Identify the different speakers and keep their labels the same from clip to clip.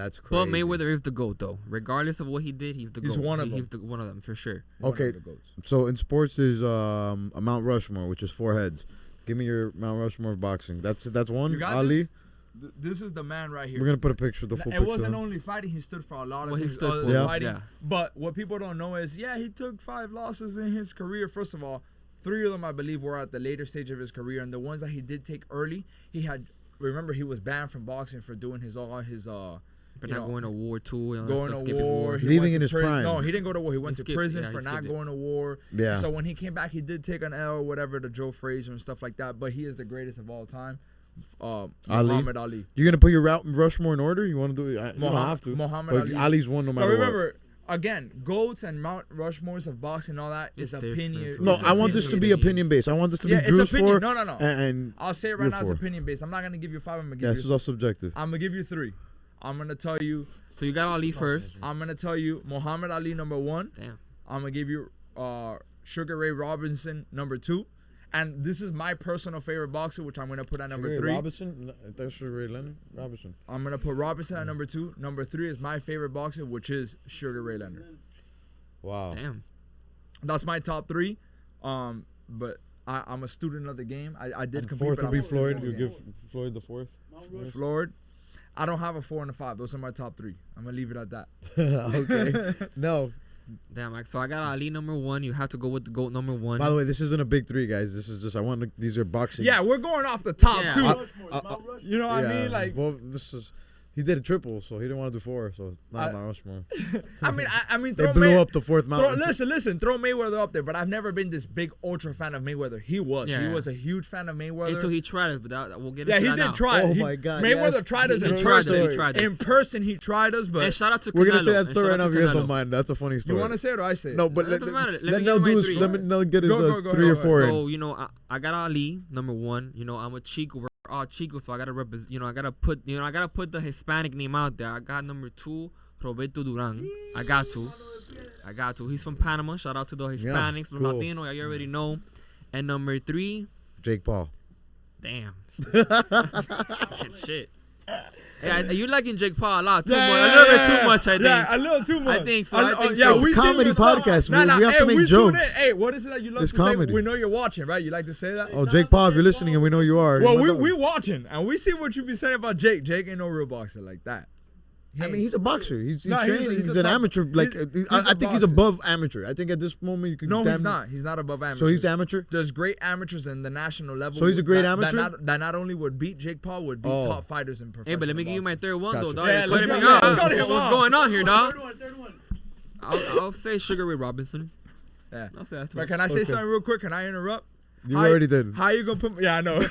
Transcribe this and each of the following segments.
Speaker 1: That's crazy.
Speaker 2: But Mayweather is the GOAT, though. Regardless of what he did, he's the GOAT.
Speaker 3: He's one of them.
Speaker 2: He's one of them, for sure.
Speaker 1: Okay, so in sports, there's a Mount Rushmore, which is 4 heads. Give me your Mount Rushmore of boxing. That's one. Ali.
Speaker 3: This is the man right here.
Speaker 1: We're gonna put a picture, the full
Speaker 3: It
Speaker 1: picture.
Speaker 3: wasn't only fighting; he stood for a lot of things.
Speaker 2: He stood
Speaker 3: other
Speaker 2: for,
Speaker 3: than fighting.
Speaker 2: yeah.
Speaker 3: But what people don't know is, he took 5 losses in his career. First of all, 3 of them, I believe, were at the later stage of his career, and the ones that he did take early, he had. Remember, he was banned from boxing for doing
Speaker 2: But not going to war too. And
Speaker 3: going
Speaker 2: stuff,
Speaker 3: to war,
Speaker 1: leaving in his prime.
Speaker 3: No, he didn't go to war. He went to prison for not
Speaker 2: it.
Speaker 3: going to war.
Speaker 1: Yeah.
Speaker 3: So when he came back, he did take an L or whatever to Joe Frazier and stuff like that. But he is the greatest of all time, Muhammad Ali.
Speaker 1: You're gonna put your Rushmore in order? You want to do it? You don't have to.
Speaker 3: Muhammad
Speaker 1: But
Speaker 3: Ali.
Speaker 1: Ali's one no matter
Speaker 3: But remember,
Speaker 1: what.
Speaker 3: again, GOATs and Mount Rushmores of boxing and all that is
Speaker 2: It's
Speaker 3: opinion.
Speaker 2: different,
Speaker 1: No,
Speaker 2: It's
Speaker 1: I want this to be opinion based. I want this to be
Speaker 3: it's
Speaker 1: Drew's
Speaker 3: opinion.
Speaker 1: 4.
Speaker 3: No.
Speaker 1: And
Speaker 3: I'll say it right
Speaker 1: you're
Speaker 3: now, it's
Speaker 1: 4.
Speaker 3: opinion based. I'm not gonna give you 5. I'm gonna give
Speaker 1: Yeah,
Speaker 3: you.
Speaker 1: this is all subjective.
Speaker 3: I'm gonna give you 3. I'm gonna tell you.
Speaker 2: So you got Ali first.
Speaker 3: I'm gonna tell you Muhammad Ali number 1.
Speaker 2: Damn.
Speaker 3: I'm gonna give you Sugar Ray Robinson number 2. And this is my personal favorite boxer, which I'm gonna put at number 3.
Speaker 1: Robinson? That's Sugar Ray Leonard? Robinson.
Speaker 3: I'm gonna put Robinson at number 2. Number 3 is my favorite boxer, which is Sugar Ray Leonard.
Speaker 1: Wow.
Speaker 2: Damn.
Speaker 3: That's my top 3. But I'm a student of the game. I did compete.
Speaker 1: 4th
Speaker 3: but
Speaker 1: would be
Speaker 3: I'm a
Speaker 1: Floyd.
Speaker 3: student
Speaker 1: You
Speaker 3: of the
Speaker 1: give Floyd the 4th?
Speaker 3: game. Floyd. I don't have a 4 and a 5. Those are my top 3. I'm gonna leave it at that.
Speaker 1: Okay. No.
Speaker 2: Damn. Like, so I got Ali number 1. You have to go with the GOAT number 1.
Speaker 1: By the way, this isn't a big 3, guys. This is just these are boxing.
Speaker 3: Yeah, we're going off the top
Speaker 2: Yeah.
Speaker 3: too. You know what I
Speaker 1: Yeah,
Speaker 3: mean? Like,
Speaker 1: well, this is. He did a triple, so he didn't want to do 4, so not Mount Rushmore.
Speaker 3: I mean,
Speaker 1: They
Speaker 3: throw
Speaker 1: blew up the 4th mountain.
Speaker 3: Listen, throw Mayweather up there. But I've never been this big ultra fan of Mayweather. He was a huge fan of Mayweather.
Speaker 2: Until he tried us, but we'll get into
Speaker 3: he
Speaker 2: that
Speaker 3: did
Speaker 2: now.
Speaker 3: try.
Speaker 1: Oh
Speaker 3: He-
Speaker 1: my God,
Speaker 3: Mayweather
Speaker 1: yes.
Speaker 3: tried us
Speaker 2: He
Speaker 3: in
Speaker 2: tried us,
Speaker 3: person.
Speaker 2: he tried us.
Speaker 3: In person, he tried us, but
Speaker 2: And shout out to Canelo.
Speaker 1: We're gonna say that
Speaker 2: And
Speaker 1: story
Speaker 2: shout
Speaker 1: right
Speaker 2: out
Speaker 1: now.
Speaker 2: to
Speaker 1: If you guys
Speaker 2: Canelo.
Speaker 1: don't mind, that's a funny story.
Speaker 3: you want to say it or I say it?
Speaker 1: No, but
Speaker 2: It
Speaker 1: let
Speaker 2: doesn't matter. Let me
Speaker 1: Nell
Speaker 2: give you my
Speaker 1: do
Speaker 2: 3.
Speaker 1: let Nell get his
Speaker 3: Go,
Speaker 1: 3 or
Speaker 3: go.
Speaker 1: 4
Speaker 2: So
Speaker 1: in.
Speaker 2: I got Ali number 1. I'm a Chico. We're all Chico, so I gotta represent. I gotta put the Hispanic name out there. I got number 2, Roberto Duran. I got to. He's from Panama. Shout out to the Hispanics,
Speaker 1: cool.
Speaker 2: los Latinos. You already know. And number 3,
Speaker 1: Jake Paul.
Speaker 2: damn. Shit. Hey, you liking Jake Paul a lot too much.
Speaker 3: Yeah,
Speaker 2: A little bit too much, I think.
Speaker 3: Yeah, a little too much.
Speaker 2: I think so.
Speaker 1: so. It's
Speaker 3: we
Speaker 1: a
Speaker 3: see
Speaker 1: comedy
Speaker 3: what's up.
Speaker 1: podcast.
Speaker 3: Nah,
Speaker 1: We have to
Speaker 3: we
Speaker 1: make
Speaker 3: tune in.
Speaker 1: jokes.
Speaker 3: Hey, what is it that you love
Speaker 1: It's
Speaker 3: to
Speaker 1: comedy.
Speaker 3: say? We know you're watching, right? You like to say that?
Speaker 1: Oh, Jake Paul, if you're listening, and we know you are.
Speaker 3: Well,
Speaker 1: my dog.
Speaker 3: we watching, and we see what you be saying about Jake. Jake ain't no real boxer like that.
Speaker 1: I mean, he's a boxer. He's
Speaker 3: No,
Speaker 1: training.
Speaker 3: he's
Speaker 1: He's
Speaker 3: a
Speaker 1: an
Speaker 3: top-
Speaker 1: amateur. Like
Speaker 3: he's
Speaker 1: I
Speaker 3: a
Speaker 1: think he's
Speaker 3: boxer.
Speaker 1: above amateur. I think at this moment you can.
Speaker 3: No, he's not. He's not above amateur.
Speaker 1: So he's amateur.
Speaker 3: There's great amateurs in the national level.
Speaker 1: So he's a great
Speaker 3: that
Speaker 1: amateur?
Speaker 3: That not only would beat Jake Paul, would beat
Speaker 1: Oh.
Speaker 3: top fighters in professional.
Speaker 2: Hey, but let me give you my
Speaker 3: boxing.
Speaker 2: third one, though,
Speaker 1: Gotcha.
Speaker 2: dog.
Speaker 3: Yeah,
Speaker 2: You're
Speaker 3: let's
Speaker 2: cutting me
Speaker 3: go.
Speaker 2: off.
Speaker 3: Yeah, cut him
Speaker 2: What's
Speaker 3: off.
Speaker 2: going on here, dog?
Speaker 4: Third one.
Speaker 2: I'll say Sugar Ray Robinson.
Speaker 3: Yeah.
Speaker 2: I'll say that.
Speaker 3: But can I say something real quick? Can I interrupt?
Speaker 1: You already did.
Speaker 3: How you gonna put? Yeah, I know.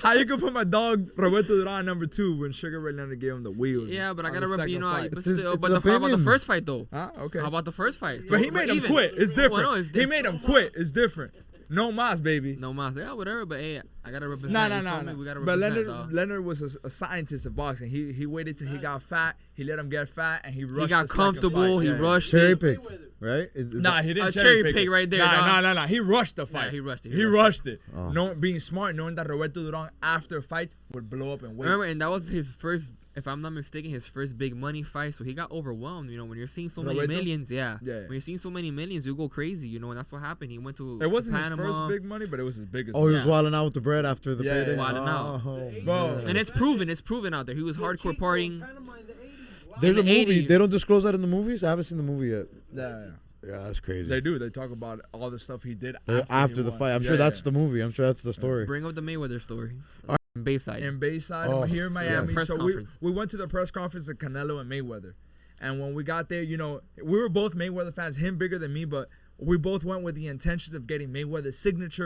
Speaker 3: How you gonna put my dog Roberto Duran number 2 when Sugar Ray Leonard gave him the wheels?
Speaker 2: Yeah, but I
Speaker 3: on
Speaker 2: gotta
Speaker 3: the
Speaker 2: rep.
Speaker 3: second fight?
Speaker 2: But
Speaker 1: It's his-
Speaker 2: still,
Speaker 1: it's
Speaker 2: but
Speaker 1: an
Speaker 2: how about the
Speaker 1: opinion.
Speaker 2: first fight though?
Speaker 3: Huh? Okay.
Speaker 2: How about the first fight?
Speaker 3: But he
Speaker 2: So,
Speaker 3: made him
Speaker 2: even.
Speaker 3: quit. It's different.
Speaker 2: Well, no, it's
Speaker 3: He
Speaker 2: different.
Speaker 3: made him quit. It's different. No mas, baby.
Speaker 2: No mas, yeah, whatever. But hey, I gotta represent.
Speaker 3: No.
Speaker 2: We gotta
Speaker 3: But
Speaker 2: represent, dog.
Speaker 3: Leonard was a scientist of boxing. He waited till he got fat. He let him get fat, and he rushed.
Speaker 2: He got
Speaker 3: the second
Speaker 2: comfortable.
Speaker 3: fight.
Speaker 2: He
Speaker 3: Yeah.
Speaker 2: rushed
Speaker 1: Cherry
Speaker 2: it.
Speaker 1: pick, right?
Speaker 3: Nah, he didn't
Speaker 2: A
Speaker 3: cherry
Speaker 2: cherry pick
Speaker 3: it.
Speaker 2: right there,
Speaker 3: Nah,
Speaker 2: dog.
Speaker 3: nah. He rushed the fight.
Speaker 2: he rushed it.
Speaker 3: He rushed it.
Speaker 1: Oh.
Speaker 3: Being smart, knowing that Roberto Duran after fights would blow up and wait.
Speaker 2: Remember, and that was his first, if I'm not mistaken, his first big money fight. So he got overwhelmed. When you're seeing so many
Speaker 3: Roberto?
Speaker 2: millions,
Speaker 3: Yeah.
Speaker 2: When you're seeing so many millions, you go crazy. And that's what happened. He went to
Speaker 3: It wasn't
Speaker 2: to
Speaker 3: his
Speaker 2: Panama.
Speaker 3: first big money, but it was his biggest.
Speaker 1: Oh, he
Speaker 3: money.
Speaker 1: was wilding out with the bread after the
Speaker 3: Yeah,
Speaker 1: payday.
Speaker 2: wilding out.
Speaker 1: Oh,
Speaker 3: Bro.
Speaker 1: man.
Speaker 2: And it's proven. It's proven out there. He was hardcore partying.
Speaker 1: There's a
Speaker 2: in the
Speaker 1: movie.
Speaker 2: 80s.
Speaker 1: They don't disclose that in the movies. I haven't seen the movie yet.
Speaker 3: Yeah.
Speaker 1: Yeah, that's crazy.
Speaker 3: They do. They talk about all the stuff he did
Speaker 1: After
Speaker 3: he
Speaker 1: the
Speaker 3: won.
Speaker 1: fight, I'm
Speaker 3: Yeah,
Speaker 1: sure that's
Speaker 3: yeah.
Speaker 1: the movie. I'm sure that's the story.
Speaker 2: Bring up the Mayweather story. In Bayside.
Speaker 3: In Bayside,
Speaker 1: Oh,
Speaker 3: here in Miami.
Speaker 2: Press
Speaker 3: So
Speaker 2: conference.
Speaker 3: we went to the press conference of Canelo and Mayweather. And when we got there, we were both Mayweather fans, him bigger than me, but we both went with the intentions of getting Mayweather's signature.